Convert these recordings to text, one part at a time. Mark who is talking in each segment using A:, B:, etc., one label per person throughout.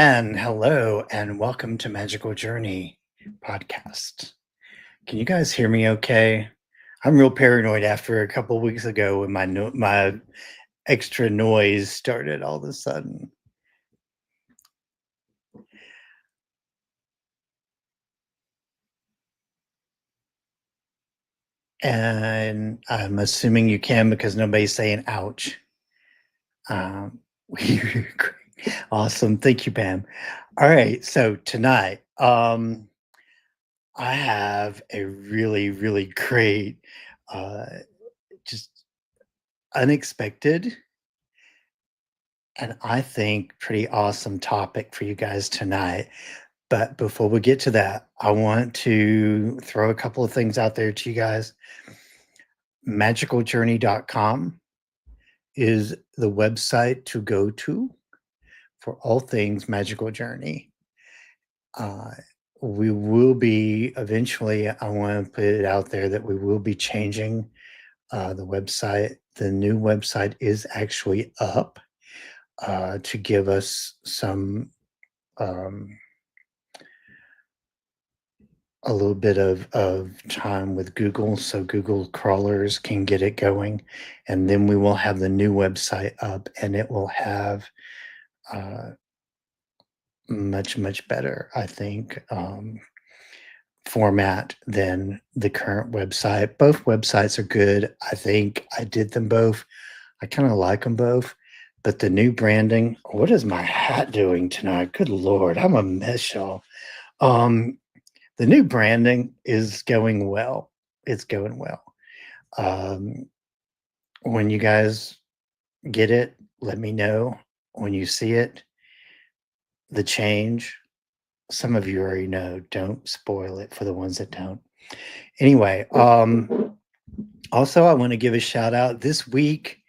A: And hello, and welcome to Magical Journey podcast. Can you guys hear me okay? I'm real paranoid after a couple weeks ago when my extra noise started all of a sudden. And I'm assuming you can because nobody's saying ouch. Awesome. Thank you, Pam. All right. So tonight, I have a really great, just unexpected, and I think pretty awesome topic for you guys tonight. But before we get to that, I want to throw a couple of things out there to you guys. Magicaljourney.com is the website to go to for all things Magical Journey. We will be eventually, I want to put it out there that we will be changing the website. The new website is actually up to give us some a little bit of time with Google so Google crawlers can get it going. And then we will have the new website up and it will have much better, I think, format than the current website. Both websites are good. I think I did them both. I kind of like them both. But the new branding, what is my hat doing tonight? Good Lord, I'm a mess, y'all. The new branding is going well. It's going well. When you guys get it, let me know when you see it. The change, some of you already know. Don't spoil it for the ones that don't. Anyway, also I want to give a shout out. This week,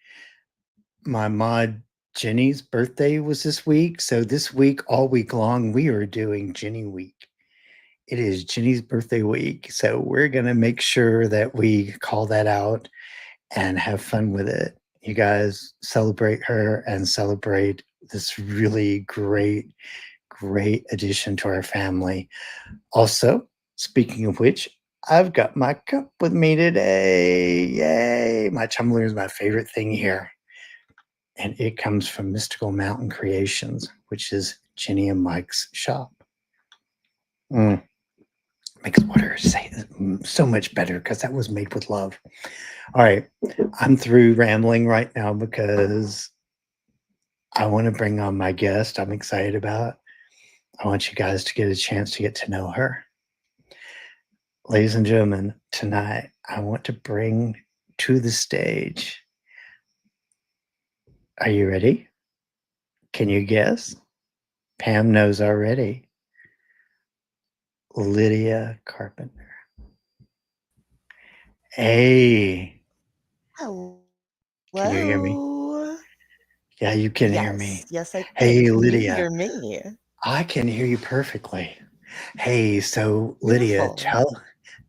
A: my mod Jenny's birthday was this week. So this week, all week long, we are doing Jenny Week. It is Jenny's birthday week. So we're going to make sure that we call that out and have fun with it. You guys celebrate her and celebrate this really great addition to our family. Also, speaking of which, I've got my cup with me today. Yay! My tumbler is my favorite thing here. And it comes from Mystical Mountain Creations, which is Jenny and Mike's shop. Makes water say so much better because that was made with love. All right, I'm through rambling right now because I want to bring on my guest I'm excited about. I want you guys to get a chance to get to know her. Ladies and gentlemen, tonight I want to bring to the stage. Are you ready? Can you guess? Pam knows already. Lydia Carpenter. Hey.
B: Hello.
A: Can you hear me? Yeah, you can hear me.
B: Yes, I can.
A: Hey,
B: Can
A: Lydia.
B: you hear me?
A: I can hear you perfectly. Hey, so Lydia,
B: Beautiful.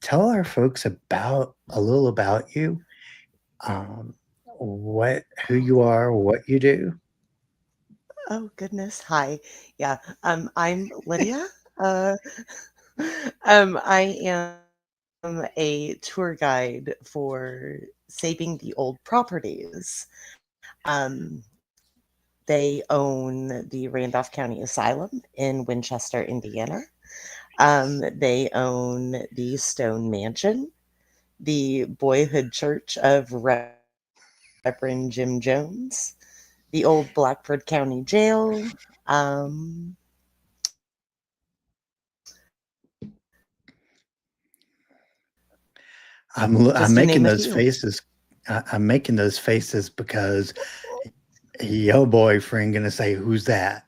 A: tell our folks about a little about you, who you are, what you do.
B: Oh goodness. Hi. Yeah. I'm Lydia. Uh, I am a tour guide for saving the old properties. They own the Randolph County Asylum in Winchester, Indiana. They own the Stone Mansion, the Boyhood Church of Reverend Jim Jones, the old Blackford County Jail. Um, just to name
A: I'm
B: a
A: making
B: few.
A: those faces. I'm making those faces because your boyfriend gonna say, "Who's that?"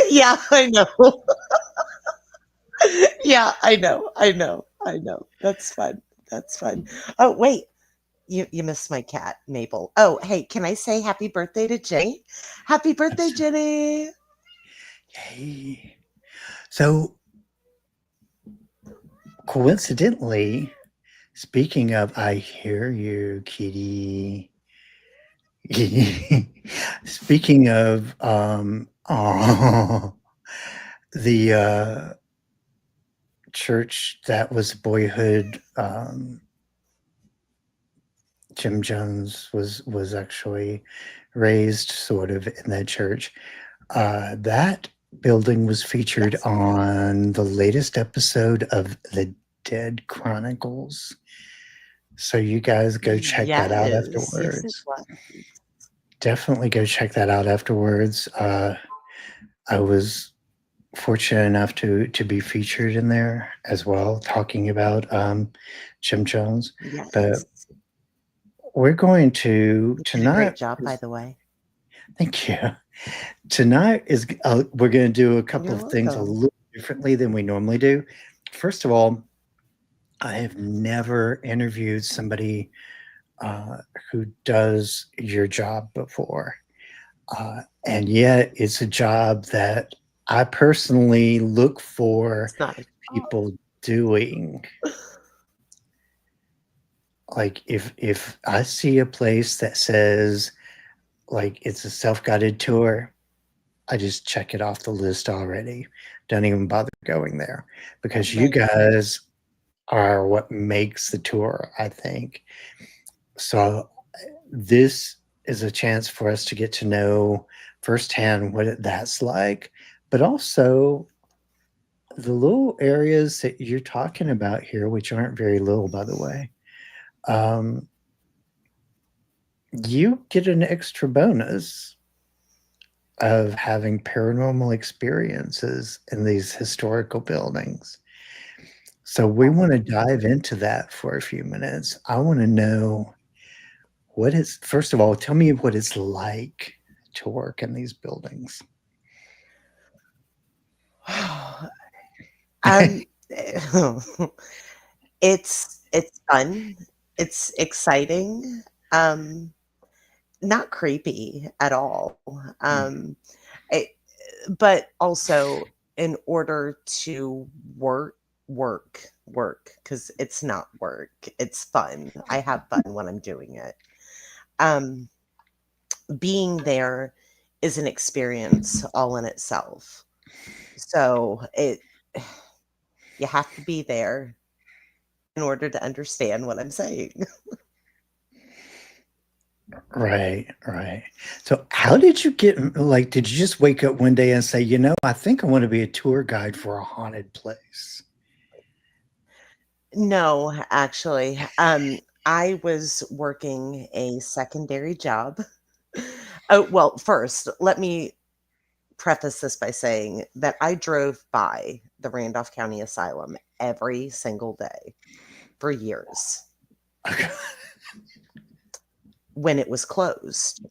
B: Yeah, I know. Yeah, I know. That's fun. That's fun. Oh, wait. You missed my cat, Mabel. Oh, hey, can I say happy birthday to Jenny? Happy birthday,
A: That's,
B: Jenny.
A: hey. So coincidentally, speaking of, I hear you, kitty. Speaking of, the church that was boyhood, Jim Jones was actually raised sort of in that church. That building was featured
B: Yes.
A: on the latest episode of The Dead Chronicles. So you guys go check that out
B: Yes. Yes, it
A: afterwards.
B: was.
A: Definitely go check that out afterwards. I was fortunate enough to be featured in there as well, talking about Jim Jones. But
B: Yes.
A: we're going to
B: You did a
A: tonight.
B: great job, by the way.
A: Thank you. Tonight is we're going to do a couple
B: You're
A: of things a
B: welcome.
A: little differently than we normally do. First of all, I have never interviewed somebody uh, who does your job before. And yet, it's a job that I personally look for
B: It's not a job.
A: people doing. Like, if I see a place that says, like, it's a self-guided tour, I just check it off the list already. Don't even bother going there because you
B: Right.
A: guys are what makes the tour, I think. So this is a chance for us to get to know firsthand what that's like, but also the little areas that you're talking about here, which aren't very little, by the way. Um, you get an extra bonus of having paranormal experiences in these historical buildings. So we want to
B: Oh.
A: dive into that for a few minutes. I want to know what is, first of all, tell me what it's like to work in these buildings.
B: um, it's fun. It's exciting. Um, Not creepy at all. It, but also in order to work, because it's not work. It's fun. I have fun when I'm doing it. Um, Being there is an experience all in itself. So it you have to be there in order to understand what I'm saying.
A: Right, right. So how did you get, like, did you just wake up one day and say, I think I want to be a tour guide for a haunted place?
B: No, actually, I was working a secondary job. Oh, well, first, let me preface this by saying that I drove by the Randolph County Asylum every single day for years when it was closed.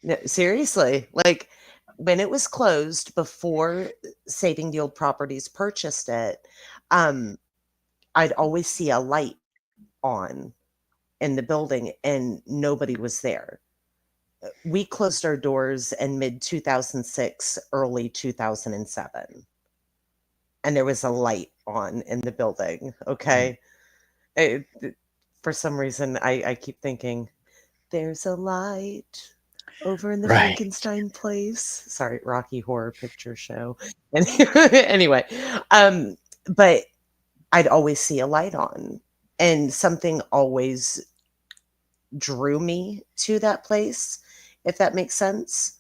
B: No, seriously, like when it was closed before Saving the Old Properties purchased it, um, I'd always see a light on in the building and nobody was there. We closed our doors in mid 2006, early 2007, and there was a light on in the building. Okay. For some reason, I keep thinking, there's a light over in the
A: Right.
B: Frankenstein place. Sorry, Rocky Horror Picture Show. And anyway, but I'd always see a light on, and something always drew me to that place, if that makes sense.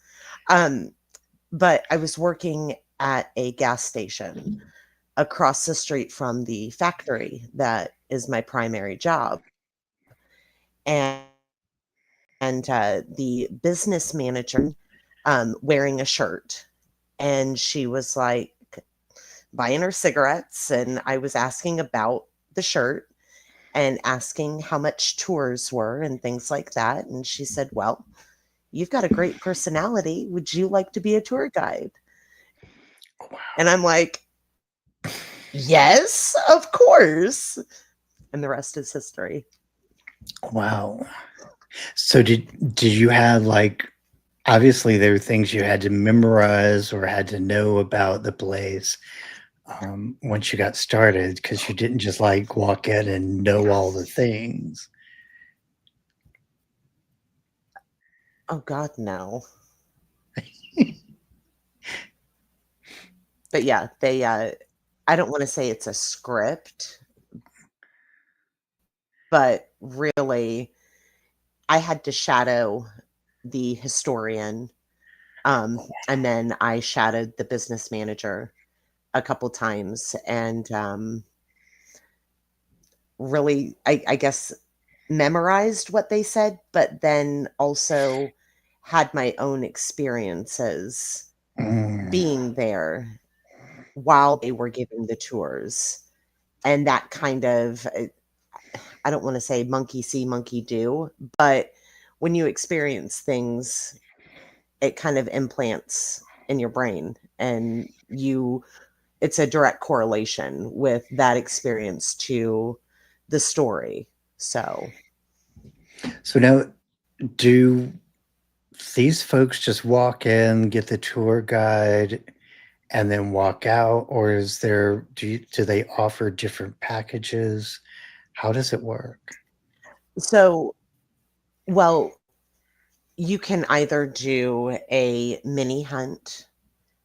B: Um, but I was working at a gas station across the street from the factory that is my primary job. And the business manager wearing a shirt. And she was like buying her cigarettes. And I was asking about the shirt and asking how much tours were and things like that. And she said, "Well, you've got a great personality. Would you like to be a tour guide?" And I'm like, "Yes, of course." And the rest is history.
A: Wow. So did you have, like, obviously there were things you had to memorize or had to know about the place once you got started because you didn't just like walk in and know all the things.
B: Oh God, no. But yeah, they I don't want to say it's a script, but really I had to shadow the historian, and then I shadowed the business manager a couple times, and really, I guess, memorized what they said, but then also had my own experiences
A: Mm.
B: being there while they were giving the tours. And that kind of, I don't want to say monkey see, monkey do, but when you experience things, it kind of implants in your brain, and it's a direct correlation with that experience to the story. So,
A: So now, do these folks just walk in, get the tour guide, and then walk out, or do they offer different packages? How does it work?
B: so well, you can either do a mini hunt.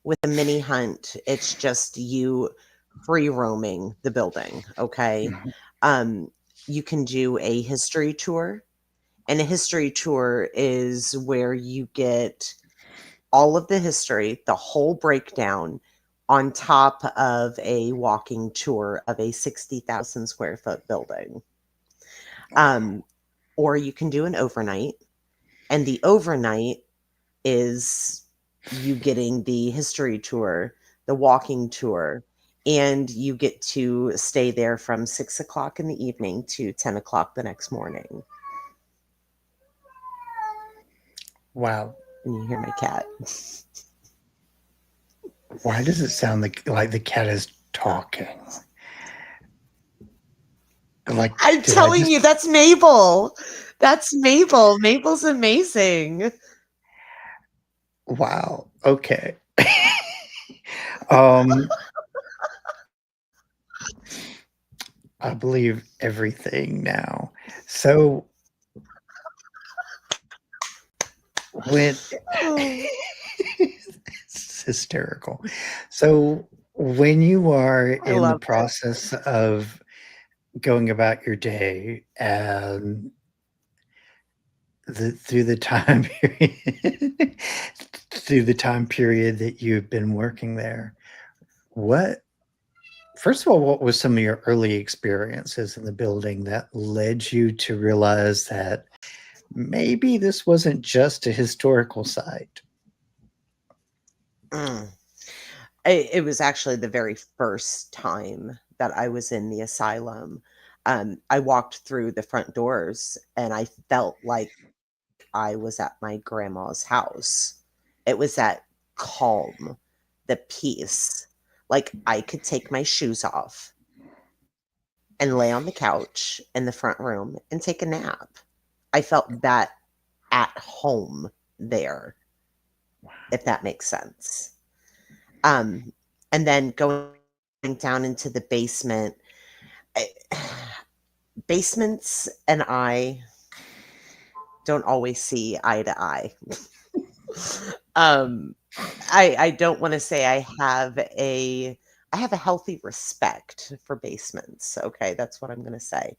B: With a mini hunt, it's just you free roaming the building, okay?
A: Mhm.
B: Um, you can do a history tour, and a history tour is where you get all of the history, the whole breakdown on top of a walking tour of a 60,000 square foot building. Um, or you can do an overnight, and the overnight is you getting the history tour, the walking tour, and you get to stay there from 6 o'clock in the evening to 10 o'clock the next morning.
A: Wow.
B: And you hear my cat.
A: Why does it sound like the cat is talking? Like,
B: I'm
A: did I
B: telling
A: just
B: you, that's Mabel. That's Mabel. Mabel's amazing.
A: wow. Okay. um, I believe everything now. So when
B: Oh,
A: it's hysterical. So when you are
B: I
A: in the
B: love it.
A: process of going about your day and through the time period through the time period that you've been working there, what first of all, what was some of your early experiences in the building that led you to realize that maybe this wasn't just a historical site?
B: Mm. It was actually the very first time that I was in the asylum. I walked through the front doors and I felt like I was at my grandma's house. It was that calm, the peace. Like I could take my shoes off and lay on the couch in the front room and take a nap. I felt that at home there, if that makes sense. Um, and then going down into the basement, I, basements and I don't always see eye to eye. um, I don't want to say I have a healthy respect for basements. Okay, that's what I'm going to say.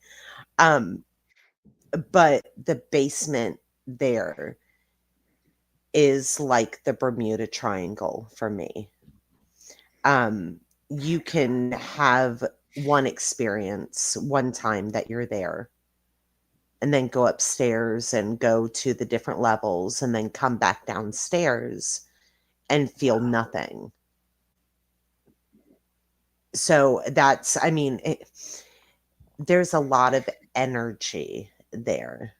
B: Um, but the basement there is like the Bermuda Triangle for me. Um, you can have one experience one time that you're there and then go upstairs and go to the different levels and then come back downstairs and feel nothing. So that's, I mean, there's a lot of energy there.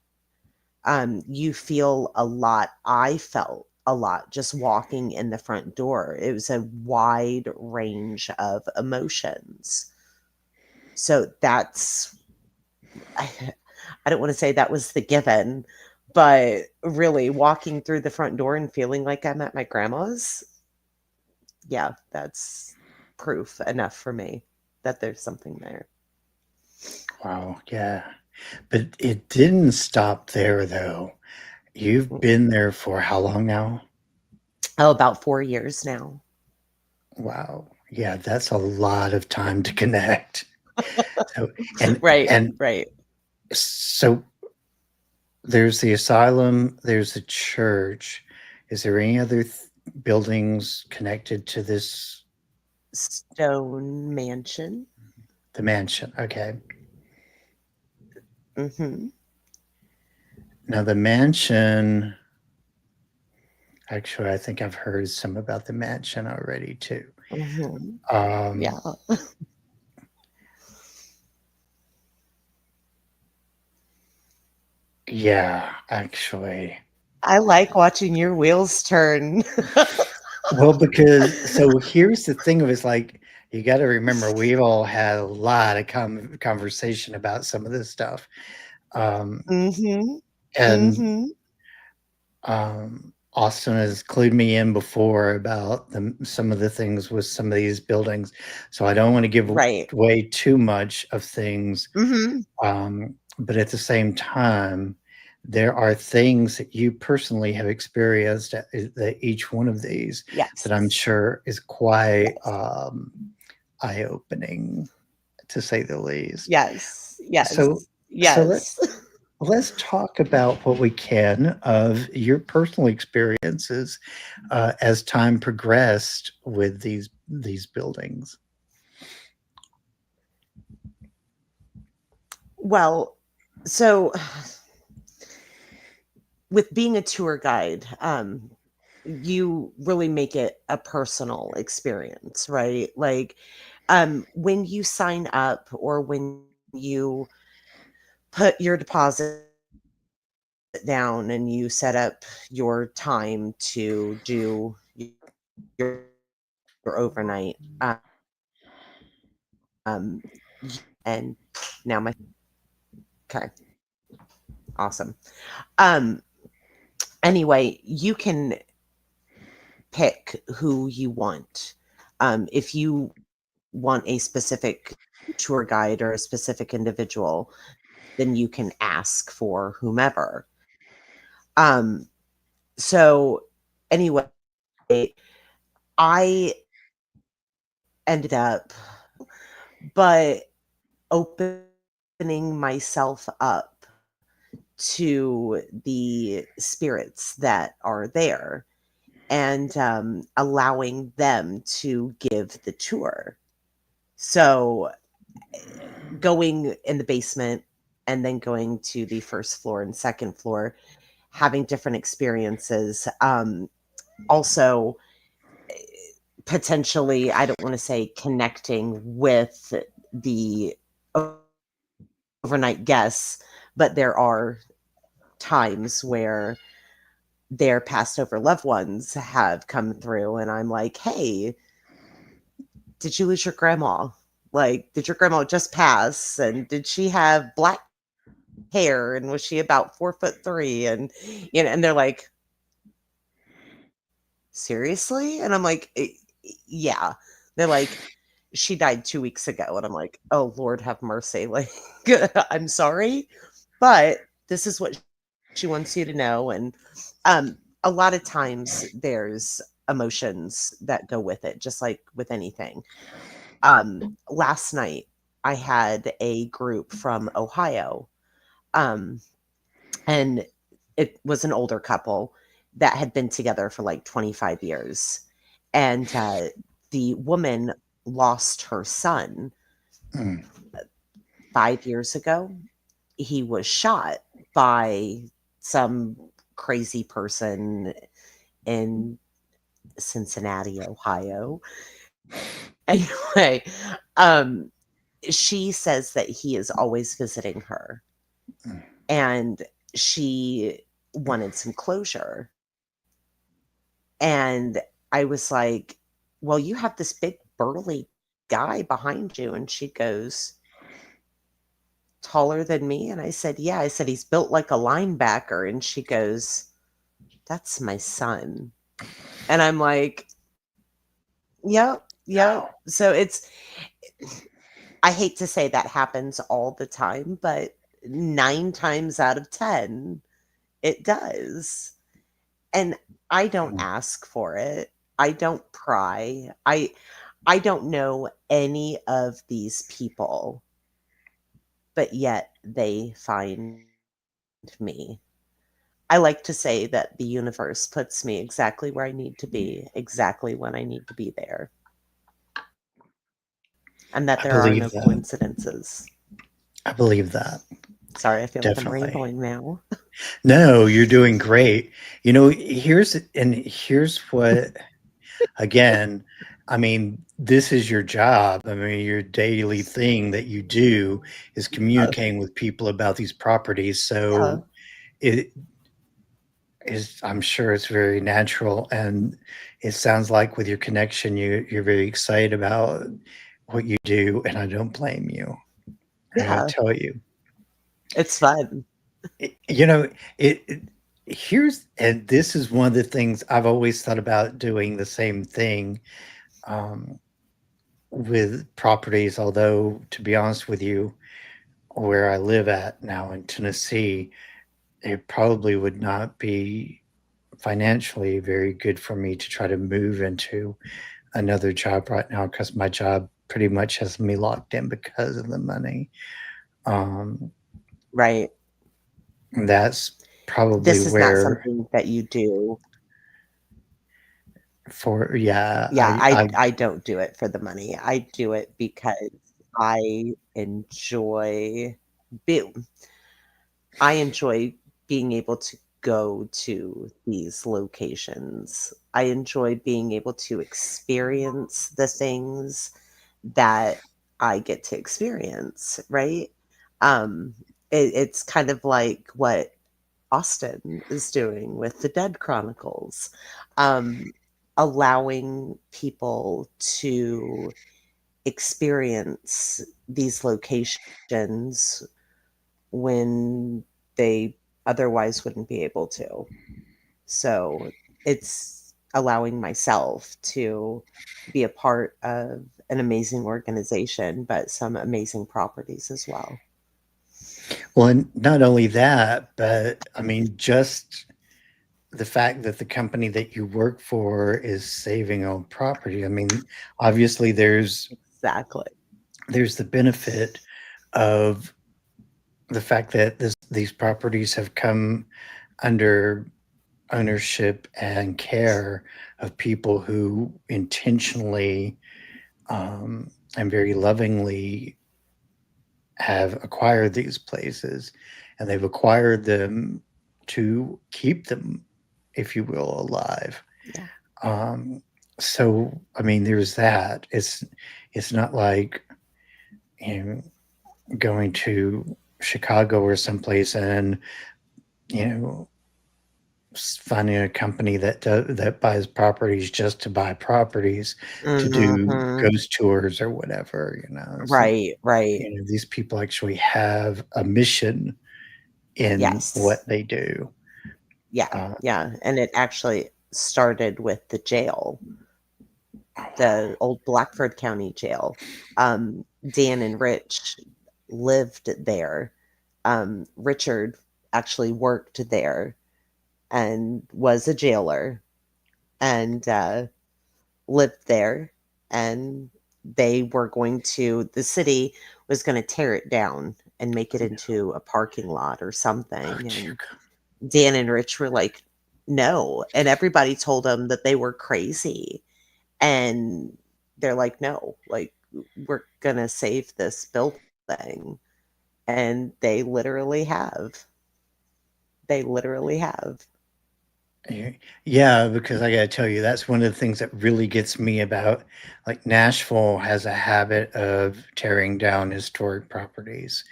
B: You feel a lot. I felt a lot just walking in the front door. It was a wide range of emotions. So that's, I, I don't want to say that was the given, but really walking through the front door and feeling like I'm at my grandma's, yeah, that's proof enough for me that there's something there.
A: Wow, yeah. But it didn't stop there though. You've been there for how long now?
B: Oh, about 4 years now.
A: Wow. Yeah, that's a lot of time to connect. So and
B: Right,
A: and
B: right.
A: so there's the asylum, there's the church. Is there any other buildings connected to this,
B: Stone mansion.
A: the mansion? Okay.
B: Mhm,
A: Now the mansion, actually, I think I've heard some about the mansion already too.
B: mhm.
A: Um,
B: Yeah.
A: yeah, actually.
B: I like watching your wheels turn.
A: Well, because so here's the thing of it's like you got to remember we've all had a lot of conversation about some of this stuff, um,
B: Mhm,
A: and
B: mhm.
A: Austin has clued me in before about some of the things with some of these buildings, so I don't want to give
B: Right.
A: away too much of things.
B: Mhm.
A: But at the same time, there are things that you personally have experienced at each one of these that I'm
B: Yes.
A: sure is quite
B: Yes.
A: eye opening, to say the least.
B: Yes.
A: So,
B: Yes.
A: so
B: Yes.
A: let's talk about what we can of your personal experiences as time progressed with these buildings.
B: Well, so with being a tour guide, you really make it a personal experience, right? Like, when you sign up or when you put your deposit down and you set up your time to do your, your overnight, um, and now my okay, awesome. Um, anyway, you can pick who you want. If you want a specific tour guide or a specific individual, then you can ask for whomever. Um, so anyway, I ended up, but opening myself up to the spirits that are there and allowing them to give the tour. So going in the basement and then going to the first floor and second floor, having different experiences. Also, potentially, I don't want to say connecting with the overnight guests, but there are times where their passed over loved ones have come through, and I'm like, hey, did you lose your grandma? Like, did your grandma just pass? And did she have black hair? And was she about 4'3"? And and they're like, seriously? And I'm like, yeah. They're like, she died 2 weeks ago. And I'm like, oh Lord have mercy. Like, I'm sorry, but this is what she wants you to know. And a lot of times there's emotions that go with it, just like with anything. Last night I had a group from Ohio, um, and it was an older couple that had been together for like 25 years. And the woman lost her son
A: Mm.
B: 5 years ago. He was shot by some crazy person in Cincinnati, Ohio. Anyway, um, she says that he is always visiting her
A: Mm.
B: and she wanted some closure. And I was like, well, you have this big burly guy behind you. And she goes, taller than me? And I said, yeah. I said, he's built like a linebacker. And she goes, that's my son. And I'm like, yep, yep.
A: Wow.
B: So I hate to say that happens all the time, but 9 times out of 10, It does. And I don't
A: Mm.
B: ask for it. I don't pry. I don't know any of these people, but yet they find me. I like to say that the universe puts me exactly where I need to be, exactly when I need to be there, and that
A: I
B: there are
A: believe
B: no
A: that.
B: coincidences.
A: I believe that.
B: Sorry, I feel like I'm
A: Definitely.
B: rambling now.
A: No, you're doing great. Here's what, again, I mean, this is your job. I mean, your daily thing that you do is
B: Uh,
A: communicating with people about these properties.
B: yeah,
A: So it is, I'm sure it's very natural. And it sounds like with your connection, you're very excited about what you do. And I don't blame you. I gotta
B: yeah,
A: tell you.
B: it's fun.
A: You know, it here's and this is one of the things I've always thought about doing the same thing, um, with properties, although, to be honest with you, where I live at now in Tennessee, it probably would not be financially very good for me to try to move into another job right now because my job pretty much has me locked in because of the money. Um,
B: Right.
A: that's probably
B: This is not
A: where
B: something that you do.
A: for yeah,
B: Yeah, I don't do it for the money. I do it because I enjoy be I enjoy being able to go to these locations. I enjoy being able to experience the things that I get to experience, right? Um, it's kind of like what Austin is doing with the Dead Chronicles, um, allowing people to experience these locations when they otherwise wouldn't be able to. So it's allowing myself to be a part of an amazing organization, but some amazing properties as well.
A: well, and not only that, but I mean, just the fact that the company that you work for is saving on property. I mean, obviously
B: Exactly.
A: there's the benefit of the fact that these properties have come under ownership and care of people who intentionally, and very lovingly have acquired these places, and they've acquired them to keep them, if you will, alive.
B: Yeah.
A: Um, so I mean, there's that. It's not like, you know, going to Chicago or someplace and, you know, finding a company that buys properties just to buy properties to do
B: Mhm.
A: ghost tours or whatever.
B: Right, right.
A: These people actually have a mission in
B: Yes.
A: what they do.
B: Yeah,
A: Uh,
B: yeah, and it actually started with the jail,
A: oh,
B: the
A: wow.
B: old Blackford County Jail. Dan and Rich lived there. Richard actually worked there and was a jailer and, lived there, and the city was gonna tear it down and make it into a parking lot or
A: Oh,
B: something,
A: dear
B: and Dan and Rich were like, "No," and everybody told them that they were crazy, and they're like, "No, like, we're gonna save this building," and they literally have. They literally have.
A: Yeah, because I gotta tell you, that's one of the things that really gets me about, like, Nashville has a habit of tearing down historic properties.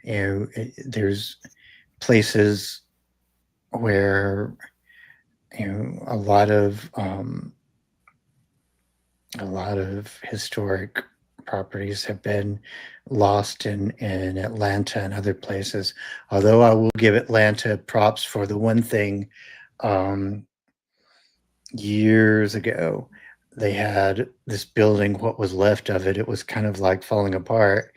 A: There's places where, a lot of historic properties have been lost in Atlanta and other places. Although I will give Atlanta props for the one thing, um, years ago, they had this building, what was left of it, it was kind of like falling apart.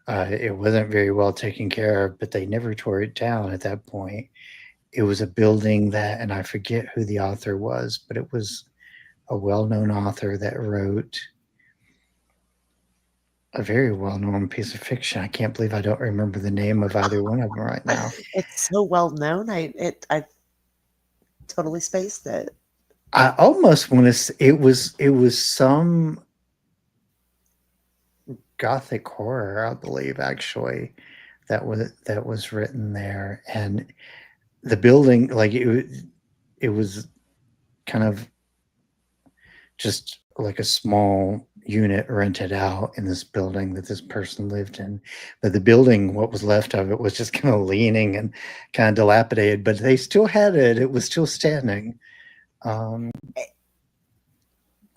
A: It wasn't very well taken care of, but they never tore it down at that point. it was a building that, and I forget who the author was, but it was a well-known author that wrote a very well-known piece of fiction. I can't believe I don't remember the name of either one of them right now.
B: It's so well known. I totally spaced it.
A: I almost want to. It was some gothic horror, I believe, actually, that was written there, and the building, like it was kind of just like a small unit rented out in this building that this person lived in. But the building, what was left of it, was just kind of leaning and kind of dilapidated, but they still had it. It was still standing. Um,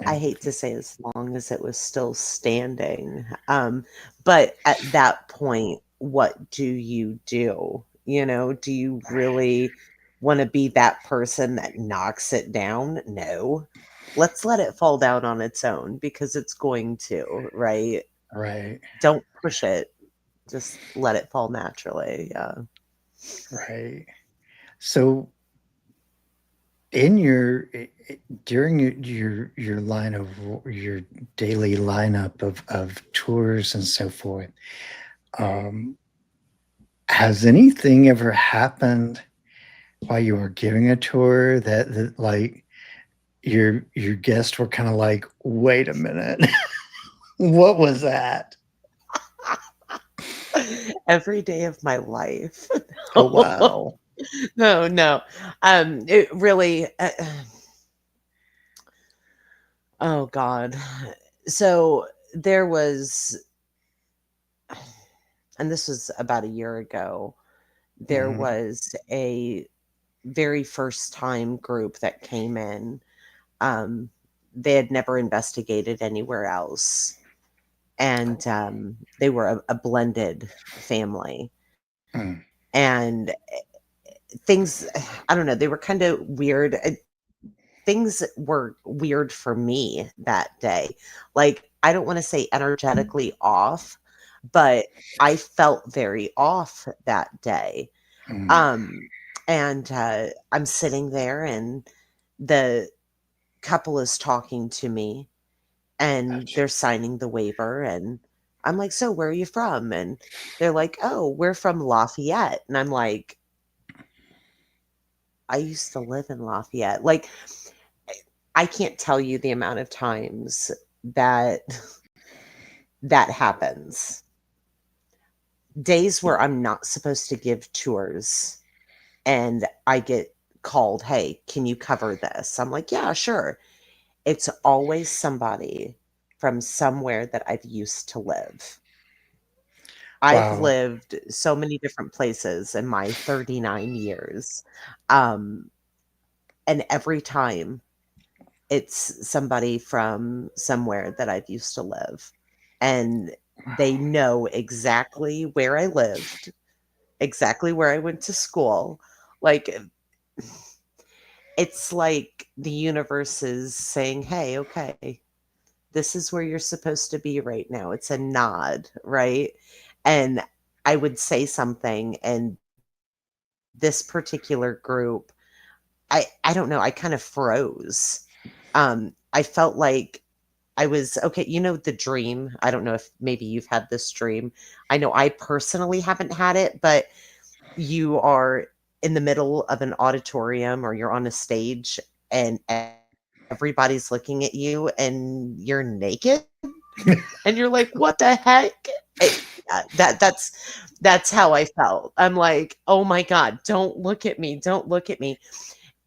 B: I hate to say as long as it was still standing. But at that point, what do you do? You know, do you really want to be that person that knocks it down? No. Let's let it fall down on its own because it's going to, right?
A: right,
B: Don't push it. Just let it fall naturally. Yeah.
A: right. So in your during your line of your daily lineup of tours and so forth, um, has anything ever happened while you were giving a tour that like your guests were kind of like, wait a minute, what was that?
B: Every day of my life.
A: Oh wow.
B: No, no. It really, oh God. So there was, and this was about a year ago, there
A: Mhm.
B: was a very first time group that came in. Um, they had never investigated anywhere else. And they were a blended family.
A: Mm.
B: And things, I don't know, they were kind of weird. Things were weird for me that day. Like, I don't want to say energetically off, but I felt very off that day.
A: Mm.
B: Um, and I'm sitting there, and the couple is talking to me, and
A: Gotcha.
B: they're signing the waiver. And I'm like, so where are you from? And they're like, oh, we're from Lafayette. And I'm like, I used to live in Lafayette. Like, I can't tell you the amount of times that that happens. Days where I'm not supposed to give tours and I get called, hey, can you cover this? I'm like, yeah, sure. It's always somebody from somewhere that I've used to live. I've
A: Wow.
B: lived so many different places in my 39 years. Um, and every time it's somebody from somewhere that I've used to live. And they know exactly where I lived, exactly where I went to school. Like, it's like the universe is saying, hey, okay, this is where you're supposed to be right now. It's a nod, right? And I would say something, and this particular group, I don't know, I kind of froze. I felt like I was okay, you know, the dream. I don't know if maybe you've had this dream. I know I personally haven't had it, but you are in the middle of an auditorium or you're on a stage and everybody's looking at you and you're naked and you're like, "What the heck?" That's how I felt. I'm like, "Oh my god, don't look at me. Don't look at me."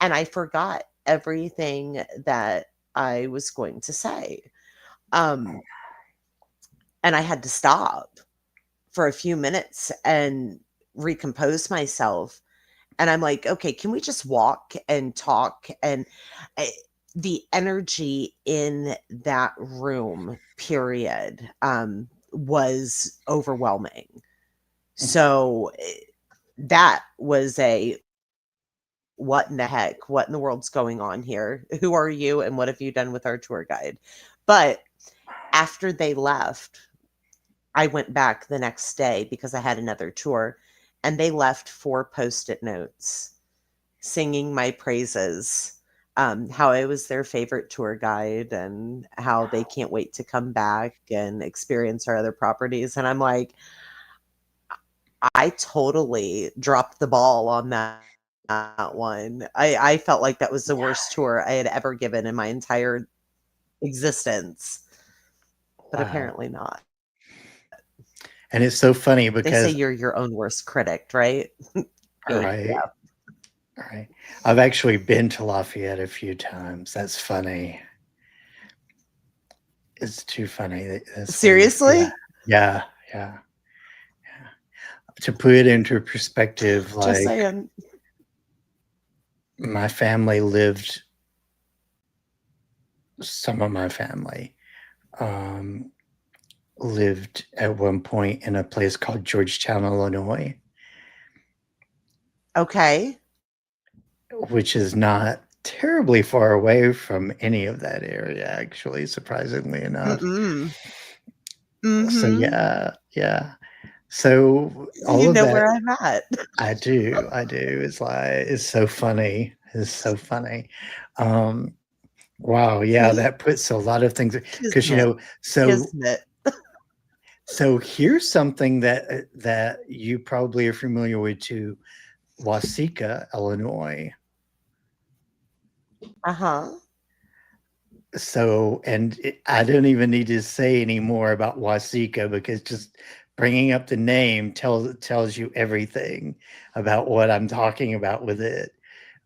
B: And I forgot everything that I was going to say. Um, and I had to stop for a few minutes and recompose myself. And I'm like, okay, can we just walk and talk? And I, the energy in that room, period, was overwhelming. So that was a what in the heck? What in the world's going on here? Who are you? And what have you done with our tour guide? But after they left, I went back the next day because I had another tour, and they left 4 Post-it notes singing my praises, how I was their favorite tour guide and how they can't wait to come back and experience our other properties. And I'm like, I totally dropped the ball on that one. I felt like that was the worst tour I had ever given in my entire existence, but
A: Wow.
B: apparently not.
A: And it's so funny
B: They say
A: because
B: you're your own worst critic, right? Yeah.
A: right, right. I've actually been to Lafayette a few times. That's funny. It's too funny. That's really yeah.
B: Seriously?
A: Yeah, yeah. To put it into perspective,
B: Just
A: like
B: saying.
A: my family lived some of my family um, lived at one point in a place called Georgetown, Illinois,
B: Okay.
A: which is not terribly far away from any of that area, actually, surprisingly enough.
B: Mm-mm.
A: So
B: Mhm.
A: yeah, yeah. So all
B: You
A: of
B: know
A: that,
B: where I'm at.
A: I do. It's like it's so funny. It's so funny. Um, wow, yeah,
B: See?
A: that puts a lot of things because
B: Kismet. Kismet.
A: so here's something that you probably are familiar with too. Waseca, Illinois.
B: Uh-huh.
A: So, and I don't even need to say any more about Waseca because just bringing up the name tells you everything about what I'm talking about with it.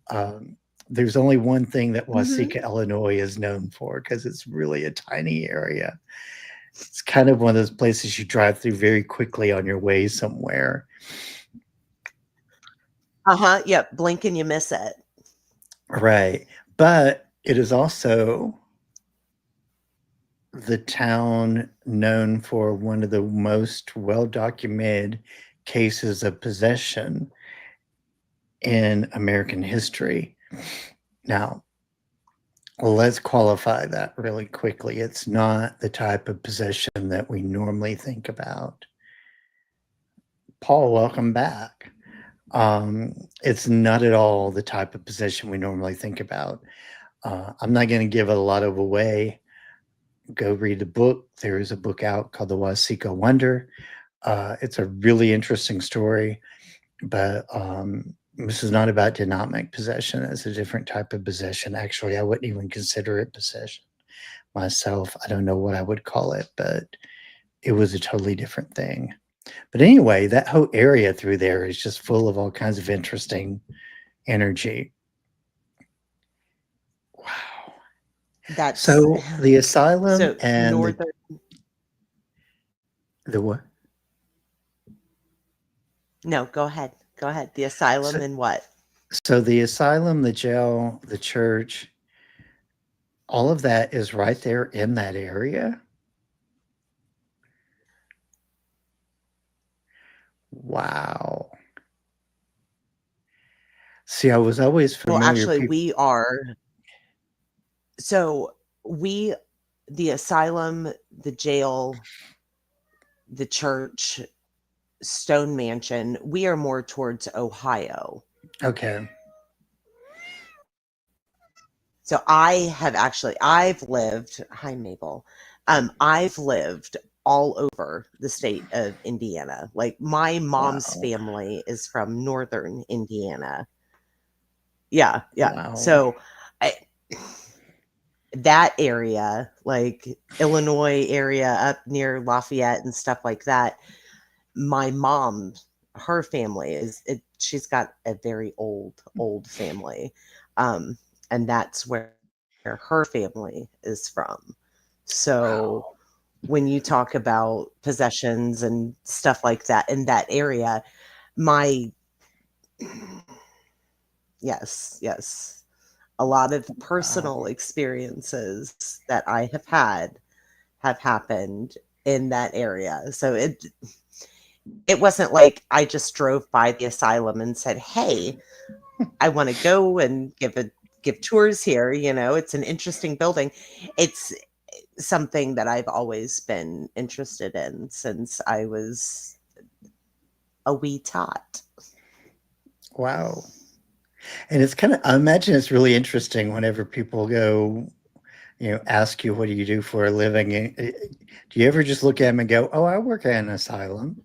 A: Um, there's only one thing that
B: Mhm.
A: Waseca, Illinois is known for because it's really a tiny area. It's kind of one of those places you drive through very quickly on your way somewhere.
B: Uh-huh, yep, blink and you miss it.
A: Right. But it is also the town known for one of the most well documented cases of possession in American history. Now, let's qualify that really quickly. It's not the type of possession that we normally think about. Paul, welcome back. It's not at all the type of possession we normally think about. I'm not going to give a lot of away. Go read the book. There is a book out called The Waseca Wonder. It's a really interesting story, but this is not about dynamic possession. It's a different type of possession. Actually, I wouldn't even consider it possession myself. I don't know what I would call it, but it was a totally different thing. But anyway, that whole area through there is just full of all kinds of interesting energy. Wow.
B: That's
A: So the asylum
B: so
A: and
B: northern
A: the what?
B: No, go ahead. Go ahead. The asylum
A: So,
B: and what?
A: so the asylum, the jail, the church, all of that is right there in that area. Wow. See, I was always
B: Well,
A: familiar
B: actually,
A: people.
B: we are so we the asylum, the jail, the church, Stone Mansion, we are more towards Ohio.
A: Okay.
B: So I've lived, hi Mabel. I've lived all over the state of Indiana. Like my mom's
A: Wow.
B: family is from northern Indiana. Yeah, yeah.
A: Wow.
B: So I, that area, like Illinois area up near Lafayette and stuff like that, my mom, her family she's got a very old family. Um, and that's where her family is from. So
A: Wow.
B: when you talk about possessions and stuff like that in that area, my yes, a lot of personal
A: Wow.
B: experiences that I have had have happened in that area. So it wasn't like I just drove by the asylum and said, "Hey, I want to go and give tours here." It's an interesting building. It's something that I've always been interested in since I was a wee tot.
A: Wow. And it's kind of, I imagine it's really interesting whenever people go, ask you, what do you do for a living? Do you ever just look at them and go, oh, I work at an asylum?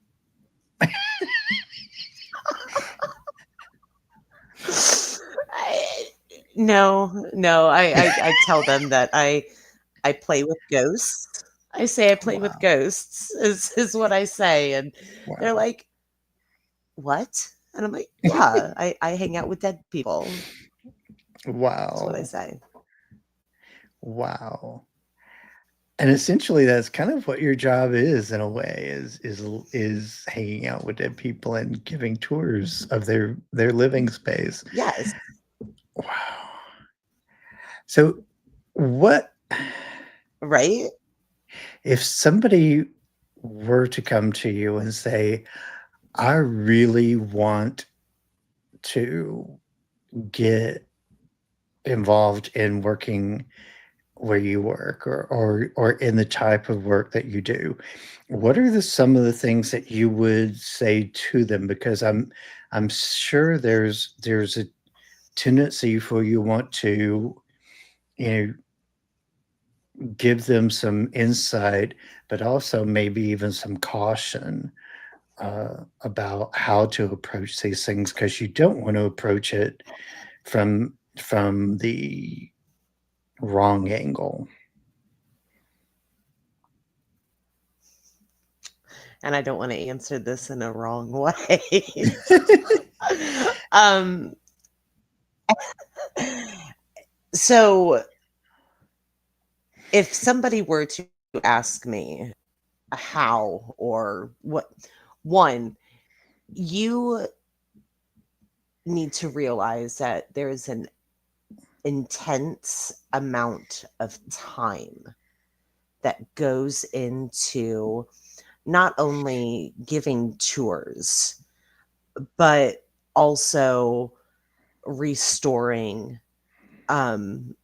B: I, no, I tell them that I play with ghosts. I say I play with
A: Wow.
B: ghosts is what I say, and they're
A: Wow.
B: like, "What?" And I'm like, "Yeah, I hang out with dead people." That's what I
A: Wow.
B: say.
A: Wow. And essentially that's kind of what your job is in a way, is hanging out with dead people and giving tours of their living space.
B: Yes,
A: Wow. So what
B: right?
A: if somebody were to come to you and say, I really want to get involved in working where you work, or in the type of work that you do, what are some of the things that you would say to them? Because I'm sure there's a tendency for you want to, you know give them some insight, but also maybe even some caution about how to approach these things, because you don't want to approach it from the wrong angle.
B: And I don't want to answer this in a wrong way. um, so if somebody were to ask me how or what, one, you need to realize that there is an intense amount of time that goes into not only giving tours, but also restoring. Um,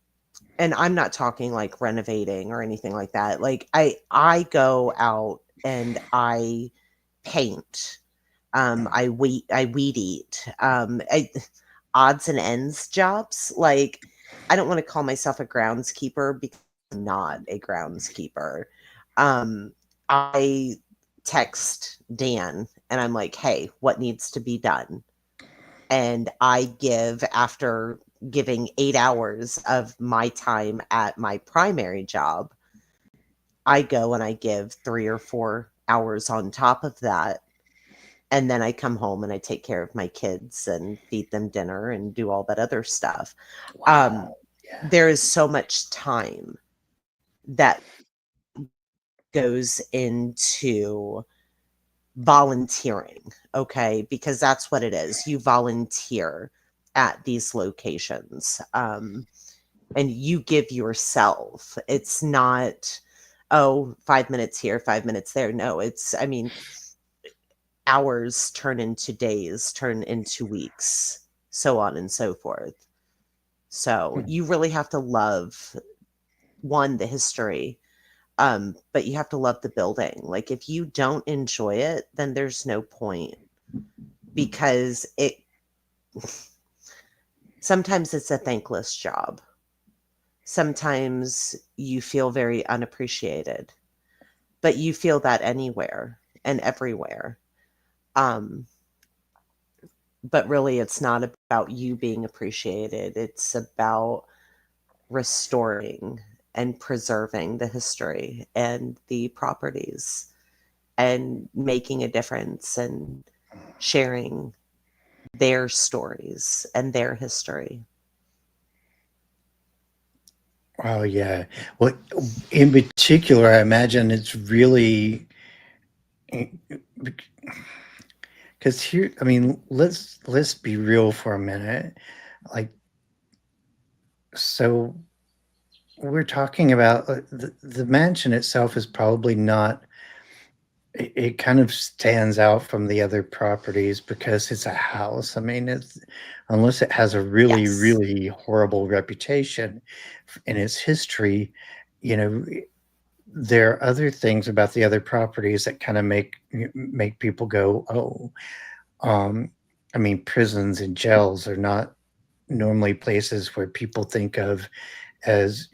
B: and I'm not talking like renovating or anything like that. Like I go out and I paint. I weed eat. Odds and ends jobs. Like I don't want to call myself a groundskeeper because I'm not a groundskeeper. Um, I text Dan and I'm like, hey, what needs to be done? And I give, after giving 8 hours of my time at my primary job, I go and I give 3 or 4 hours on top of that. And then I come home and I take care of my kids and feed them dinner and do all that other stuff. Um,
A: Wow. Yeah.
B: there is so much time that goes into volunteering, okay? Because that's what it is. You volunteer at these locations, and you give yourself. It's not, oh, 5 minutes here, 5 minutes there. No, it's, I mean, hours turn into days, turn into weeks, so on and so forth. So
A: Hmm.
B: you really have to love, one, the history, but you have to love the building. Like if you don't enjoy it, then there's no point, because it sometimes it's a thankless job. Sometimes you feel very unappreciated, but you feel that anywhere and everywhere. Um, but really, it's not about you being appreciated. It's about restoring and preserving the history and the properties and making a difference and sharing their stories and their history.
A: Oh yeah. Well, in particular, I imagine it's really, because here, I mean, let's be real for a minute. Like, so we're talking about, the mansion itself is probably not. It kind of stands out from the other properties because it's a house. I mean, it's, unless it has a really,
B: Yes.
A: really horrible reputation in its history, you know, there are other things about the other properties that kind of make people go, oh, I mean, prisons and jails are not. normally places where people think of as,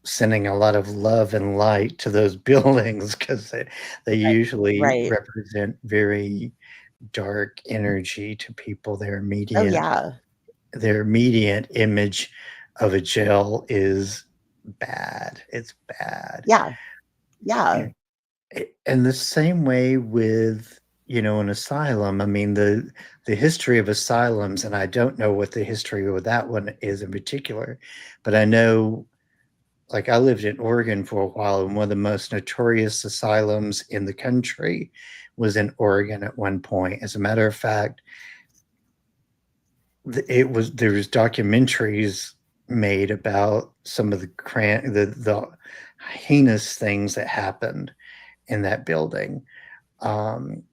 A: sending a lot of love and light to those buildings because they
B: Right.
A: usually
B: Right.
A: represent very dark energy to people.
B: Oh, yeah.
A: Their immediate image of a jail is bad. It's bad.
B: Yeah. Yeah.
A: And, and the same way with, an asylum. I mean, the history of asylums, and I don't know what the history of that one is in particular, but I know, like, I lived in Oregon for a while, and one of the most notorious asylums in the country was in Oregon at one point. As a matter of fact, there was documentaries made about some of the heinous things that happened in that building. Um,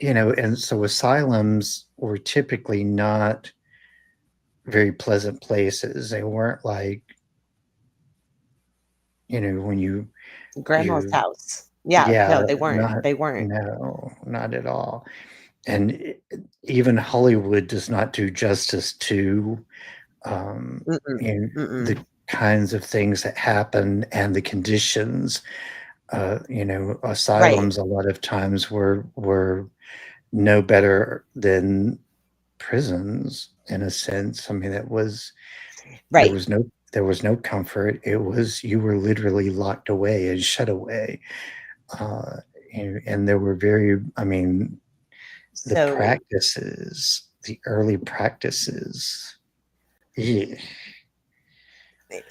A: and so asylums were typically not very pleasant places. They weren't like, when
B: Grandma's
A: you
B: house. Yeah.
A: yeah,
B: No, they weren't.
A: not
B: They weren't.
A: no, not at all. And even Hollywood does not do justice to um,
B: Mm-mm.
A: the
B: Mm-mm.
A: kinds of things that happen and the conditions.
B: Right.
A: Asylums a lot of times were no better than prisons in a sense. I mean, there
B: Right.
A: was no there was no comfort. It was you were literally locked away and shut away. Uh, and there were I mean,
B: So,
A: the early practices. Yeah.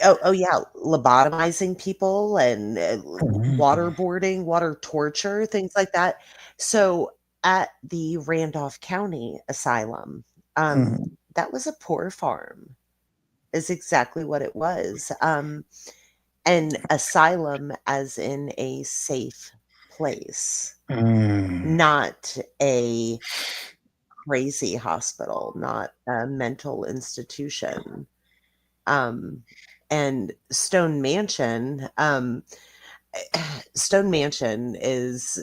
B: oh yeah, lobotomizing people and
A: Mhm.
B: waterboarding, water torture, things like that. So at the Randolph County Asylum,
A: Mhm.
B: that was a poor farm, is exactly what it was. An asylum as in a safe place,
A: Mm.
B: not a crazy hospital, not a mental institution. Um, and Stone Mansion is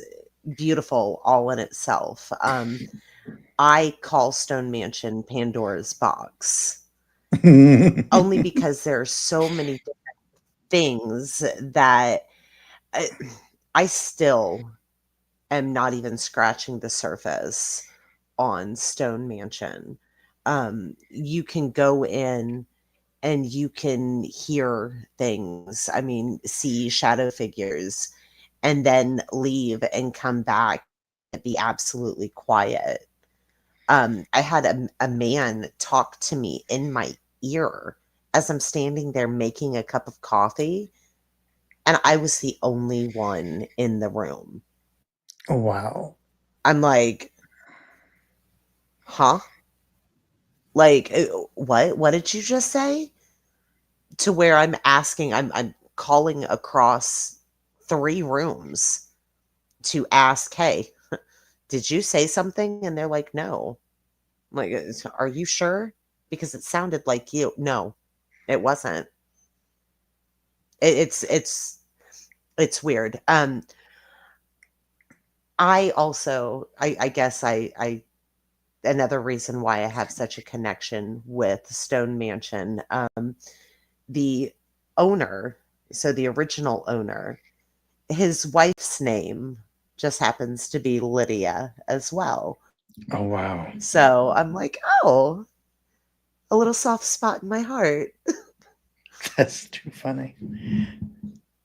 B: beautiful all in itself. I call Stone Mansion Pandora's box only because there are so many things that I, I still am not even scratching the surface on Stone Mansion. You can go in and you can hear things. I mean, see shadow figures and then leave and come back and be absolutely quiet. I had a man talk to me in my ear as I'm standing there making a cup of coffee, and I was the only one in the room.
A: Wow.
B: I'm like, huh? Like, what? What did you just say? To where I'm calling across 3 rooms to ask, "Hey, did you say something?" And they're like, "No." I'm like, "Are you sure? Because it sounded like you." No, it wasn't. It's weird. I also I guess I another reason why I have such a connection with Stone Mansion, the owner, so the original owner, his wife's name just happens to be Lydia as well.
A: Oh, wow.
B: So I'm like, "Oh, a little soft spot in my heart."
A: That's too funny.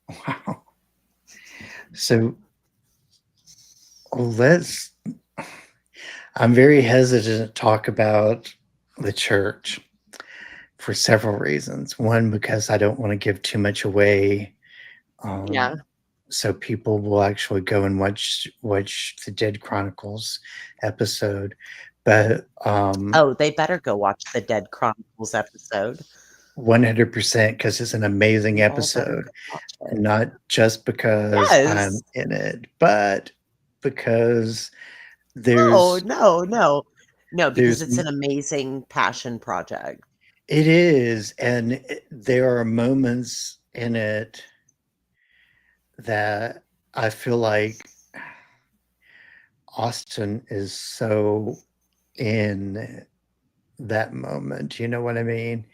A: Wow. So let's I'm very hesitant to talk about the church for several reasons. One, because I don't want to give too much away,
B: Yeah.
A: so people will actually go and watch the Dead Chronicles episode. But
B: Oh, they better go watch the Dead Chronicles episode.
A: 100% because it's an amazing
B: You all better
A: episode,
B: go watch it.
A: not just because I'm
B: Yes.
A: in it, but because
B: No,
A: there's
B: no, no. No, because
A: there's
B: it's an amazing passion project.
A: it is, and there are moments in it that I feel like Austin is so in that moment. You know what I mean?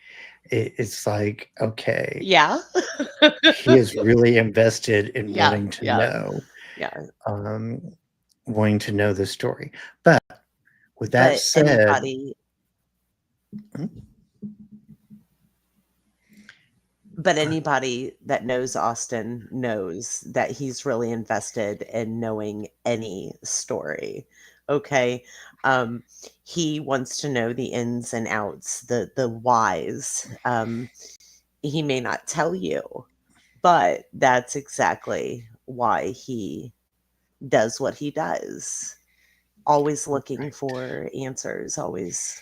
A: It's like, okay,
B: Yeah.
A: he is really invested in
B: Yeah, yeah, yeah.
A: um, wanting to know the story. But with that
B: But
A: said,
B: anybody
A: mm,
B: but anybody that knows Austin knows that he's really invested in knowing any story. Okay. Um, he wants to know the ins and outs, the whys. He may not tell you, but that's exactly why he does what he does. Always looking for answers, always.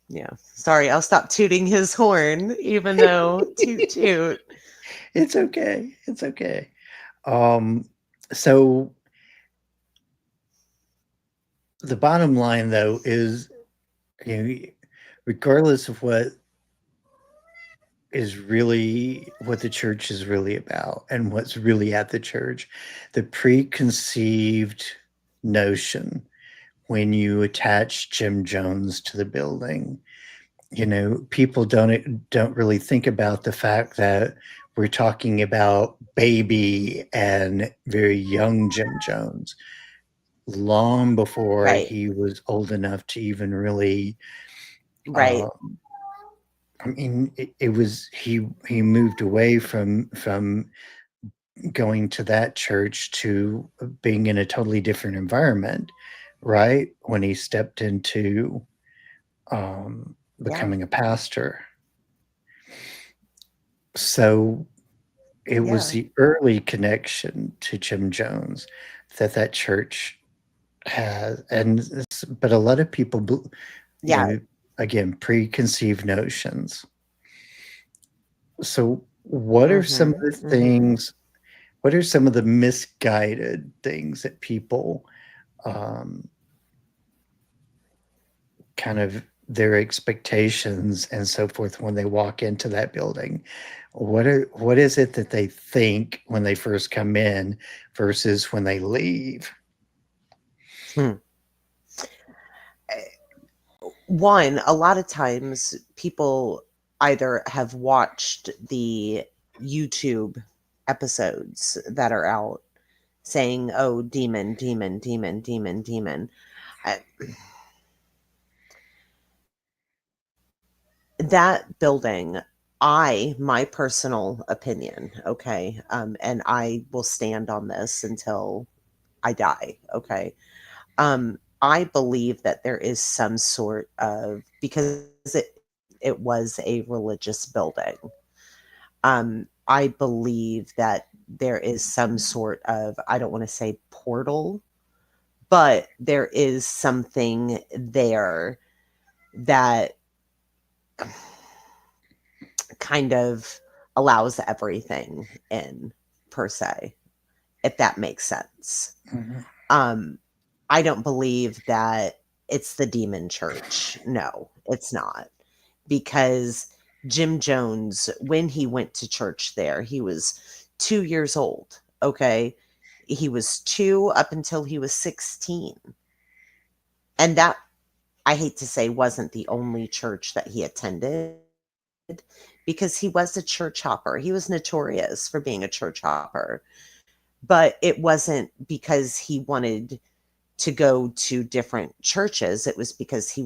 B: Yeah. Sorry, I'll stop tooting his horn, even though toot toot.
A: it's okay. It's okay. Um, so the bottom line, though, is, you know, regardless of what the church is really about and what's really at the church, the preconceived notion when you attach Jim Jones to the building, people don't really think about the fact that we're talking about baby and very young Jim Jones, long before
B: Right.
A: he was old enough to even really.
B: Right.
A: Uh, I mean, it was he moved away from going to that church to being in a totally different environment, right? When he stepped into
B: Yeah.
A: becoming a pastor. So it was
B: Yeah.
A: the early connection to Jim Jones that church has, but a lot of people, you
B: Yeah.
A: know, again, preconceived notions. So, what are some of
B: Mhm.
A: the
B: Mhm.
A: things? What are some of the misguided things that people um, kind of their expectations and so forth when they walk into that building? What is it that they think when they first come in versus when they leave?
B: Hmm. One, a lot of times people either have watched the YouTube episodes that are out saying, "Oh, demon, demon, demon, demon, demon." Uh, that building, my personal opinion, okay, and I will stand on this until I die, okay. I believe that there is some sort of, because it was a religious building. I believe that there is some sort of, I don't want to say portal, but there is something there that kind of allows everything in, per se, if that makes sense.
A: Mhm.
B: Um, I don't believe that it's the demon church. No, it's not. Because Jim Jones, when he went to church there, he was 2 years old. Okay. He was two up until he was 16. And that, I hate to say, wasn't the only church that he attended, because he was a church hopper. He was notorious for being a church hopper, but it wasn't because he wanted to go to different churches. It was because he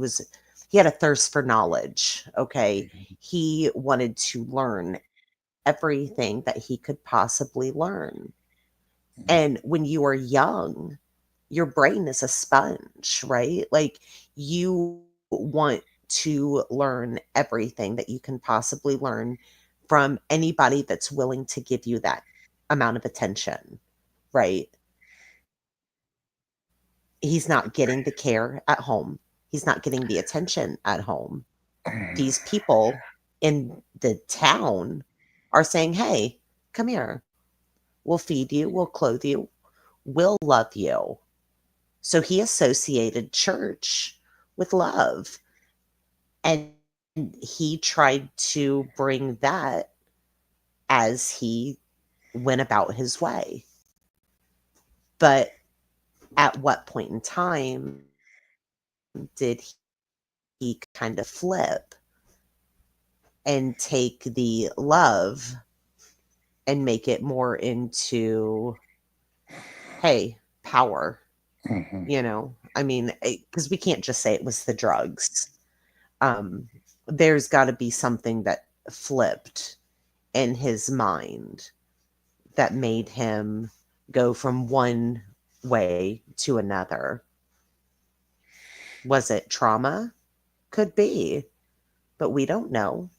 B: had a thirst for knowledge. Okay. He wanted to learn everything that he could possibly learn. And when you are young, your brain is a sponge, right? Like, you want to learn everything that you can possibly learn from anybody that's willing to give you that amount of attention, right? He's not getting the care at home. He's not getting the attention at home. These people in the town are saying, "Hey, come here. We'll feed you, we'll clothe you, we'll love you." So he associated church with love, and he tried to bring that as he went about his way. But at what point in time did he kind of kind of flip and take the love and make it more into, hey, power,
A: Mhm.
B: I mean, because we can't just say it was the drugs. Um, there's got to be something that flipped in his mind that made him go from one way to another. Was it trauma? Could be, but we don't know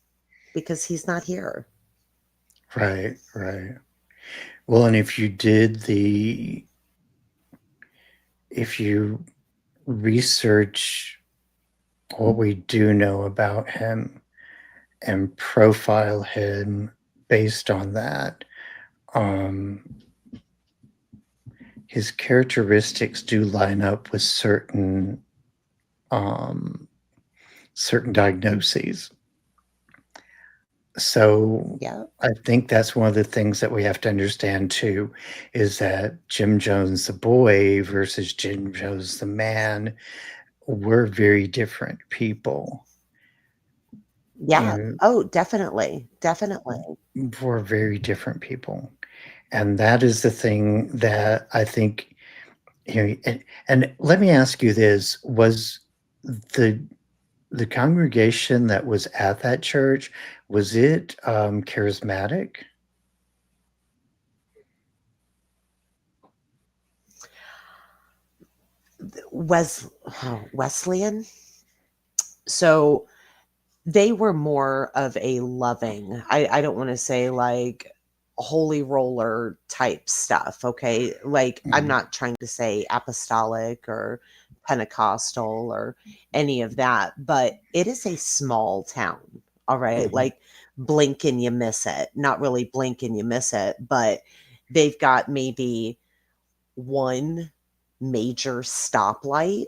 B: because he's not here.
A: Right, right. Well, and if you research what we do know about him and profile him based on that, um, his characteristics do line up with um, certain diagnoses. So
B: Yeah.
A: I think that's one of the things that we have to understand too, is that Jim Jones the boy versus Jim Jones the man were very different people.
B: Yeah.
A: And
B: Oh, definitely. Definitely.
A: were very different people. And that is the thing that I think, and let me ask you this, was the the congregation that was at that church, was it charismatic?
B: Wesleyan. So they were more of a loving, I don't want to say like holy roller type stuff. Okay. Like, I'm
A: Mhm,
B: not trying to say apostolic or Pentecostal or any of that, but it is a small town. All right.
A: mhm,
B: Like, blink and you miss it. Not really blink and you miss it, but they've got maybe one major stoplight.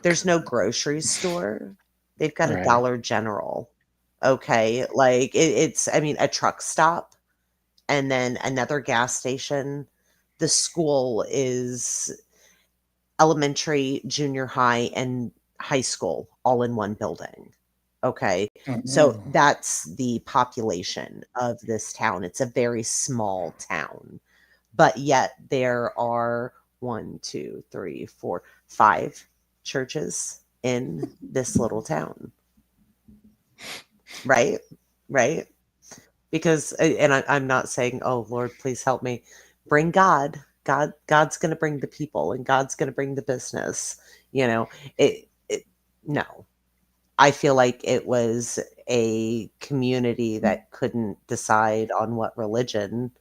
B: There's no grocery store. They've got a
A: right.
B: Dollar General. Okay, like, it's, I mean, a truck stop and then another gas station. The school is elementary, junior high, and high school all in one building. Okay. So
A: Mhm,
B: that's the population of this town. It's a very small town, but yet there are one, two, three, four, five churches in this little town, right? Right? Because, and I'm not saying, oh Lord, please help me. Bring God. God's going to bring the people, and God's going to bring the business. You know, it. No, I feel like it was a community that couldn't decide on what religion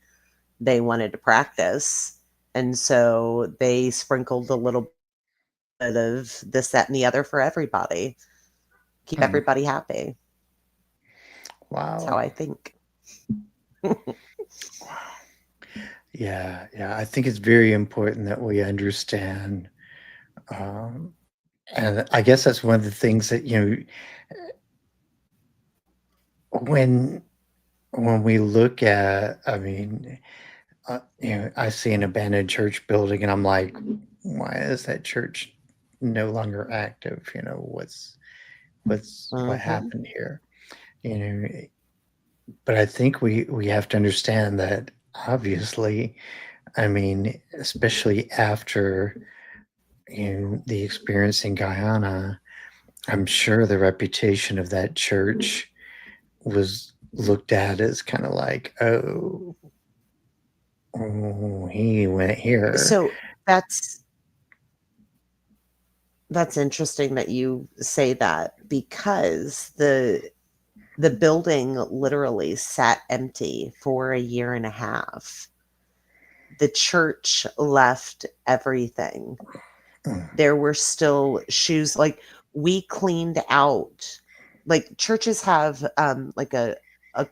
B: they wanted to practice. And so they sprinkled a little bit of this, that, and the other for everybody. Keep
A: hmm.
B: everybody happy. That's how
A: Wow.
B: I think.
A: Yeah, yeah. I think it's very important that we understand. Um, and I guess that's one of the things that, when we look at, I mean, I see an abandoned church building and I'm like, why is that church no longer active? What
B: Hmm.
A: happened here? You know, but I think we have to understand that obviously, I mean, especially after the experience in Guyana, I'm sure the reputation of that church was looked at as kind of like, oh, he went here.
B: So that's that's interesting that you say that, because the building literally sat empty for a year and a half. The church left everything.
A: Mm,
B: There were still shoes, like, we cleaned out, like, churches have like a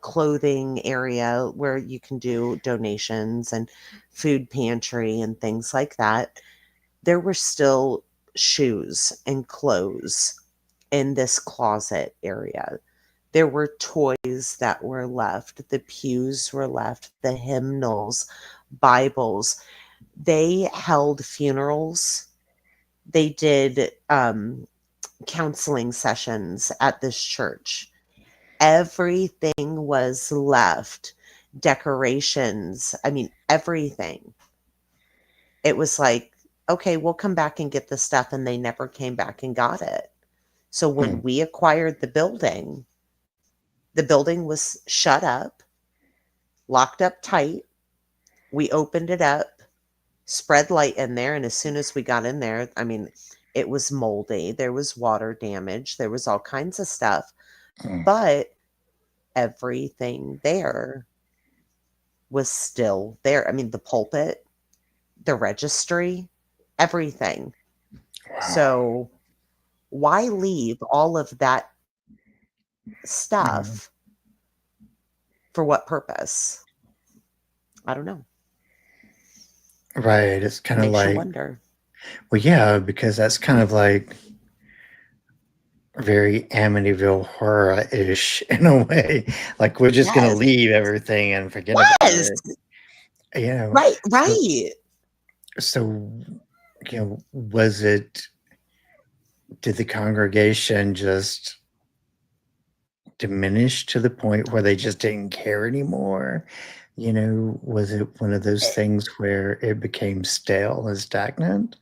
B: clothing area where you can do donations and food pantry and things like that. There were still shoes and clothes in this closet area. There were toys that were left, the pews were left, the hymnals, Bibles. They held funerals. They did counseling sessions at this church. Everything was left, decorations, I mean, everything. It was like, okay, we'll come back and get the stuff. And they never came back and got it. So
A: Hmm.
B: when we acquired the building was shut up, locked up tight. We opened it up, spread light in there. And as soon as we got in there, I mean, it was moldy. There was water damage. There was all kinds of stuff.
A: Hmm.
B: But everything there was still there. I mean, the pulpit, the registry, everything.
A: Wow.
B: So why leave all of that
A: Yeah.
B: stuff? For what purpose? I don't know.
A: Right. It's kind of
B: Makes you
A: like,
B: wonder.
A: well, yeah, because that's kind of like very Amityville horror-ish in a way. Like we're just gonna
B: Yes.
A: leave everything and forget about
B: Yes.
A: it. You know.
B: Right.
A: So
B: Right.
A: so was it, did the congregation just diminish to the point where they just didn't care anymore? Was it one of those things where it became stale and stagnant?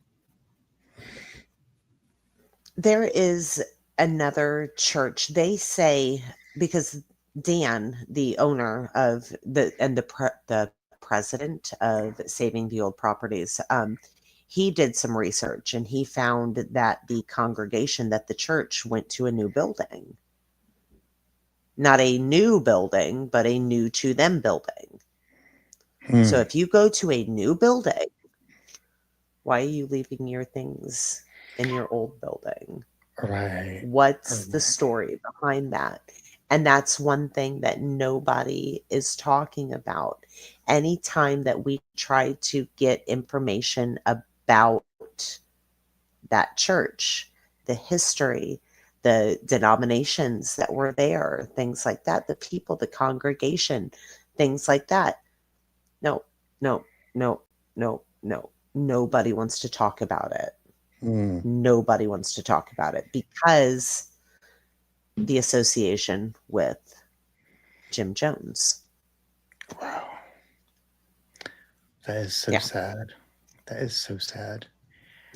B: There is another church. They say because Dan, the owner of the president of Saving the Old Properties, he did some research and he found that the congregation, that the church went to a new building, not a new building, but a new to them building. So
A: Hmm.
B: if you go to a new building, why are you leaving your things in your old building?
A: Right.
B: What's the
A: Right.
B: story behind that? And that's one thing that nobody is talking about. Anytime that we try to get information about that church, the history, the denominations that were there, things like that, the people, the congregation, things like that. No, no, no, no, no. Nobody wants to talk about it.
A: Hmm.
B: Nobody wants to talk about it because the association with Jim Jones.
A: Wow. That is so
B: Yeah,
A: sad. That is so sad.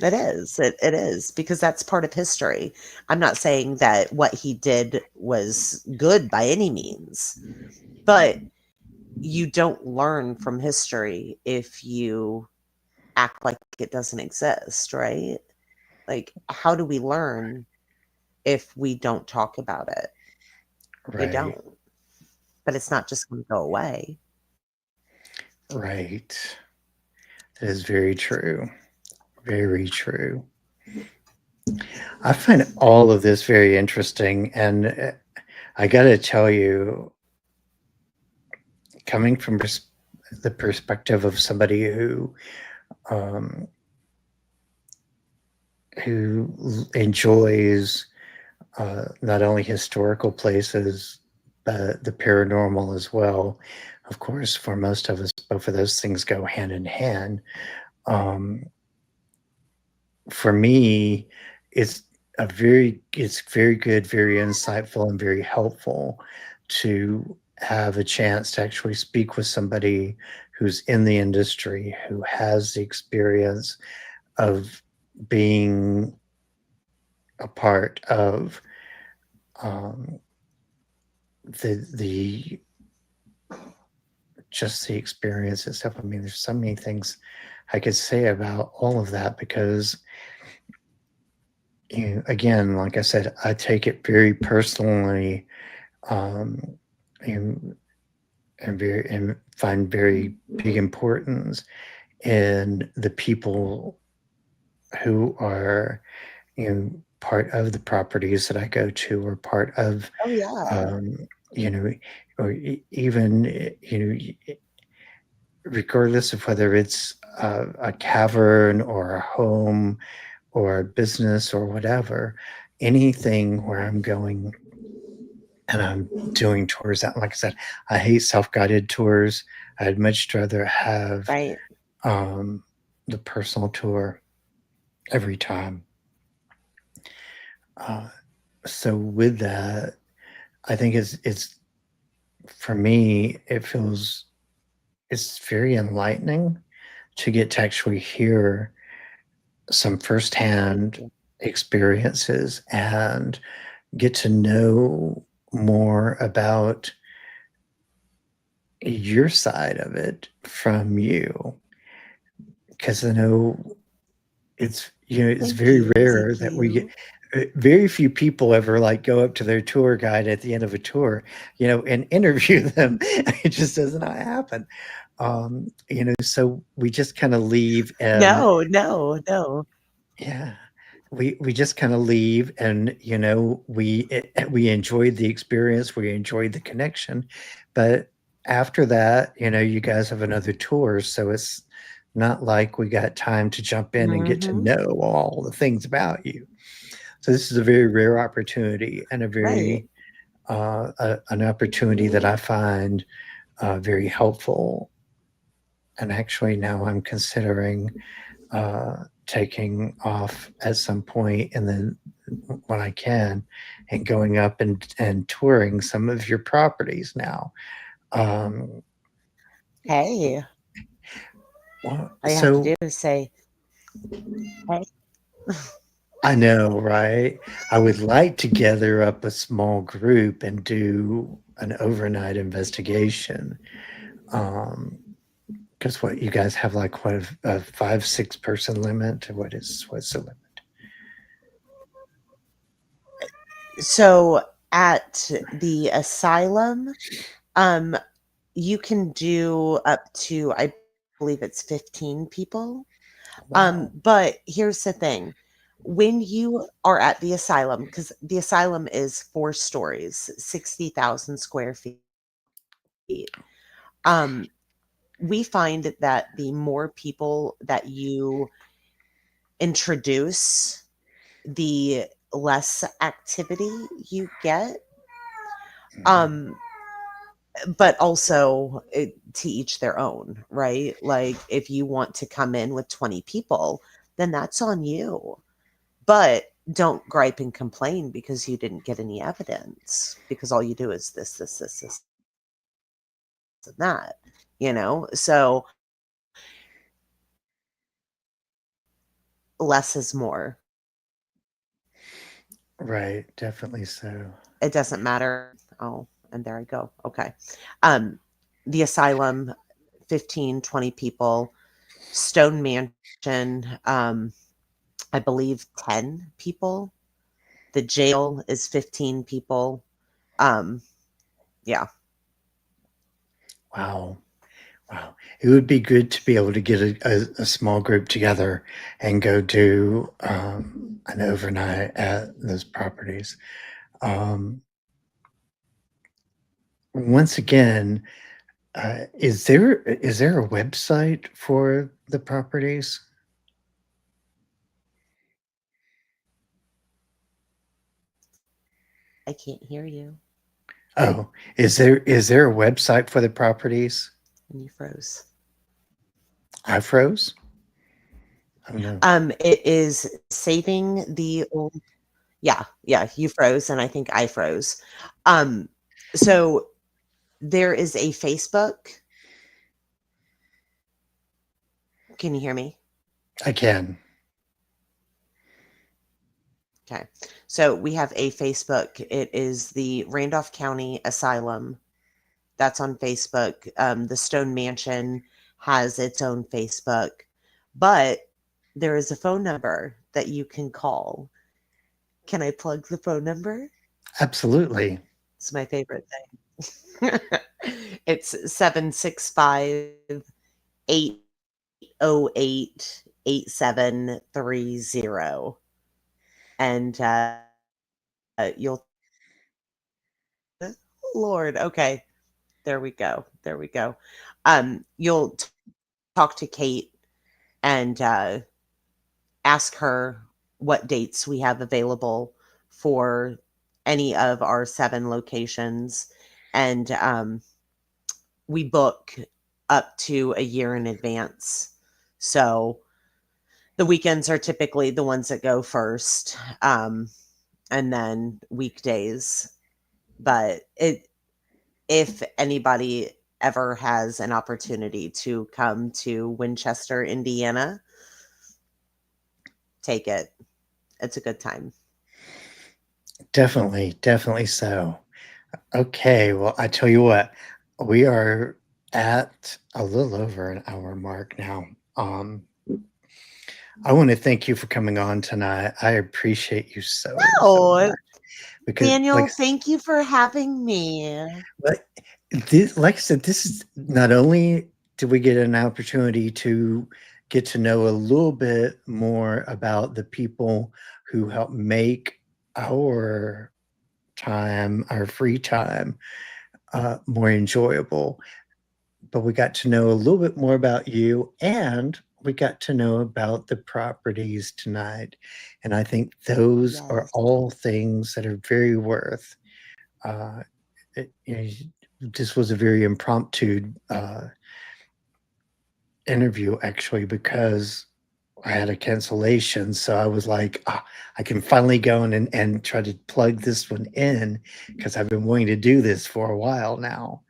B: it is. It is because that's part of history. I'm not saying that what he did was good by any means, but you don't learn from history if you act like it doesn't exist, right? Like, how do we learn if we don't talk about it? We
A: Right.
B: don't. But it's not just going to go away.
A: Right. That is very true. Very true. I find all of this very interesting. And I got to tell you, coming from the perspective of somebody um, who enjoys not only historical places, but the paranormal as well. Of course, for most of us, both of those things go hand in hand. Um, for me, it's it's very good, very insightful, and very helpful to have a chance to actually speak with somebody who's in the industry, who has the experience of being a part of um, the just the experience itself. I mean, there's so many things I could say about all of that because again, like I said, I take it very personally, um, and, and find very big importance in the people who are part of the properties that I go to, or part of
B: Oh, yeah.
A: um, you know, or even regardless of whether it's a cavern or a home or a business or whatever, anything where I'm going and I'm doing tours out. Like I said, I hate self-guided tours. I'd much rather have
B: Right.
A: the personal tour every time. Uh, so with that, I think it's for me, it feels it's very enlightening to get to actually hear some
B: Thank
A: firsthand
B: you.
A: experiences and get to know more about your side of it from you. Because I know it's
B: Thank
A: very
B: you.
A: rare
B: Thank
A: that we get
B: you.
A: very few people ever like go up to their tour guide at the end of a tour, and interview them. It just does not happen. So we just kind of leave and
B: No, no, no.
A: yeah, we just kind of leave and we enjoyed the experience, we enjoyed the connection, but after that, you guys have another tour, so it's not like we got time to jump in and get to
B: Hmm.
A: know all the things about you. So this is a very rare opportunity and a
B: Right.
A: very an opportunity that I find very helpful. And actually, now I'm considering taking off at some point, and then when I can, and going up and touring some of your properties now. Um,
B: Hey,
A: well,
B: all you have to
A: so
B: do is say, hey.
A: I know, right? I would like to gather up a small group and do an overnight investigation. Because what you guys have like what a 5, 6 person limit? What's the limit?
B: So at the asylum, um, you can do up to, I believe it's 15 people.
A: Wow.
B: But here's the thing. When you are at the asylum, because the asylum is 4 stories, 60,000 square feet, um, we find that the more people that you introduce, the less activity you get.
A: Mhm.
B: Um, but also to each their own, right? Like if you want to come in with 20 people, then that's on you. But don't gripe and complain because you didn't get any evidence because all you do is this, and that, So less is more.
A: Right, definitely so.
B: It doesn't matter. Oh, and there I go. Okay. Um, the asylum, 15, 20 people. Stone Mansion, I believe 10 people. The jail is 15 people. Um, yeah.
A: Wow. Wow. It would be good to be able to get a small group together and go do an overnight at those properties. Um, Once again, is there a website for the properties?
B: I can't hear you.
A: Oh, is there a website for the properties?
B: And you froze.
A: I froze? Oh no.
B: It is saving the old. Yeah, yeah, you froze, and I think I froze. Um, so there is a Facebook. Can you hear me?
A: I can.
B: Okay. So we have a Facebook. It is the Randolph County Asylum. That's on Facebook. The Stone Mansion has its own Facebook, but there is a phone number that you can call. Can I plug the phone number?
A: Absolutely.
B: It's my favorite thing. It's 765-808-8730. And you'll, Lord, okay, there we go. There we go. You'll talk to Kate and ask her what dates we have available for any of our 7 locations. And we book up to a year in advance. So the weekends are typically the ones that go first. and then weekdays. But if anybody ever has an opportunity to come to Winchester, Indiana, take it. It's a good time.
A: Definitely, definitely so. Okay, well, I tell you what, we are at a little over an hour mark now. I want to thank you for coming on tonight. I appreciate you so
B: Oh,
A: much because,
B: Daniel, thank you for having me.
A: like, like I said, this is not only did we get an opportunity to get to know a little bit more about the people who help make our time, our free time, more enjoyable, but we got to know a little bit more about you, and we got to know about the properties tonight. And I think those are
B: Yes.
A: all things that are very worth. Uh, you know, this was a very impromptu interview, actually, because I had a cancellation. So I was like, I can finally go in and try to plug this one in because I've been wanting to do this for a while now.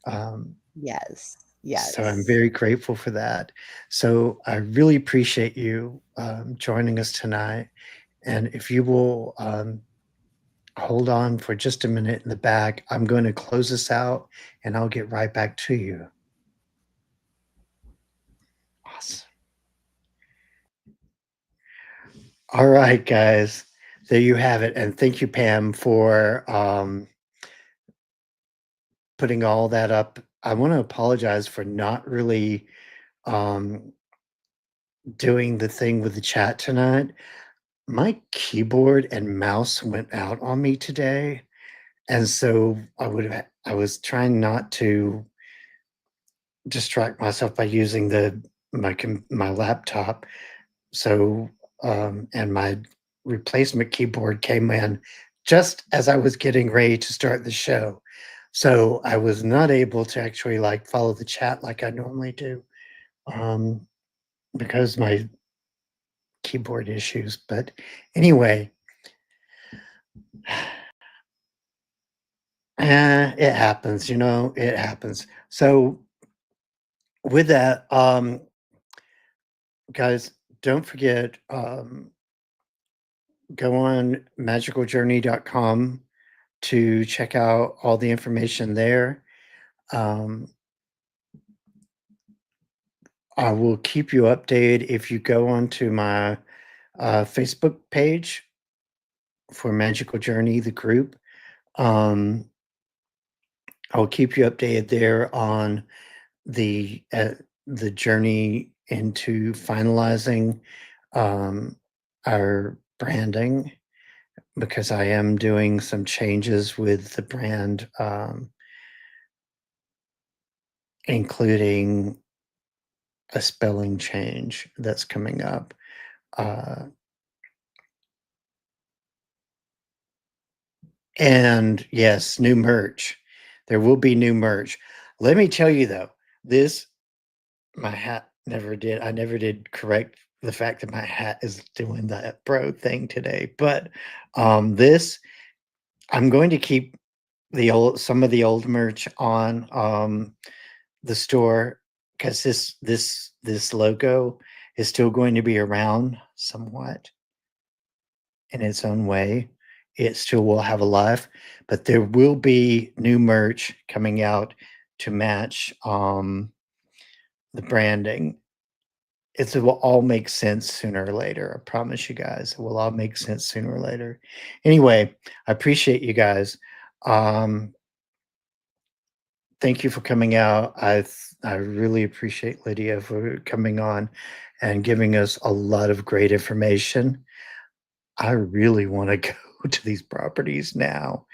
A: Um,
B: Yes.
A: So I'm
B: Yes.
A: very grateful for that. So I really appreciate you joining us tonight. And if you will hold on for just a minute in the back, I'm going to close this out and I'll get right back to you. Awesome. All right, guys. There you have it. And thank you, Pam, for putting all that up. I want to apologize for not really um, doing the thing with the chat tonight. My keyboard and mouse went out on me today, and so I was trying not to distract myself by using my laptop. So, and my replacement keyboard came in just as I was getting ready to start the show. So I was not able to actually like follow the chat like I normally do, um, because my keyboard issues. But anyway, it happens, it happens. So with that, guys, don't forget, go on magicaljourney.com to check out all the information there. Um, I will keep you updated if you go onto my Facebook page for Magical Journey, the group. Um, I'll keep you updated there on the uh, the journey into finalizing our branding, because I am doing some changes with the brand, including a spelling change that's coming up. Uh, and yes, new merch. There will be new merch. Let me tell you though, this my hat never did. I never did correct the fact that my hat is doing that bro thing today. But this, I'm going to keep some of the old merch on the store, because this logo is still going to be around somewhat in its own way. It still will have a life, but there will be new merch coming out to match the branding. It will all make sense sooner or later. I promise you guys, it will all make sense sooner or later. Anyway, I appreciate you guys. Um, thank you for coming out. I really appreciate Lydia for coming on and giving us a lot of great information. I really want to go to these properties now.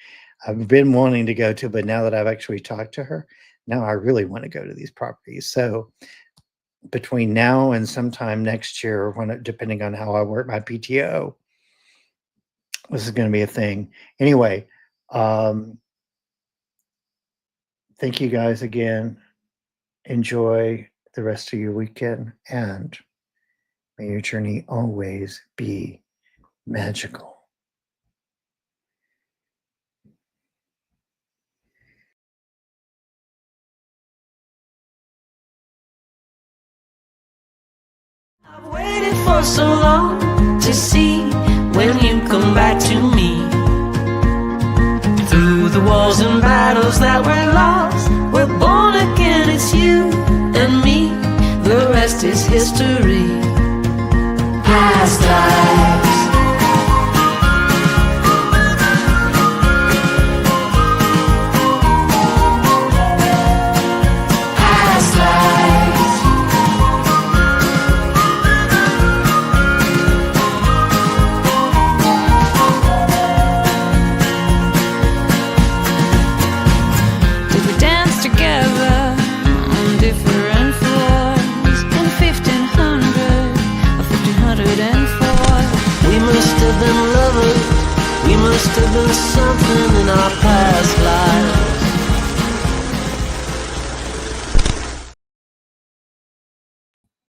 A: I've been wanting to go to, but now that I've actually talked to her, now I really want to go to these properties. So between now and sometime next year, depending on how I work my PTO, this is going to be a thing. Anyway, um, thank you guys again. Enjoy the rest of your weekend, and may your journey always be magical.
C: I've waited for so long to see when you come back to me. Through the wars and battles that were lost, we're born again, it's you and me. The rest is history. Past lives. Past lives. Did we dance together on different floors in 1500 or 1504? We must have been lovers. We must have been something in our past lives.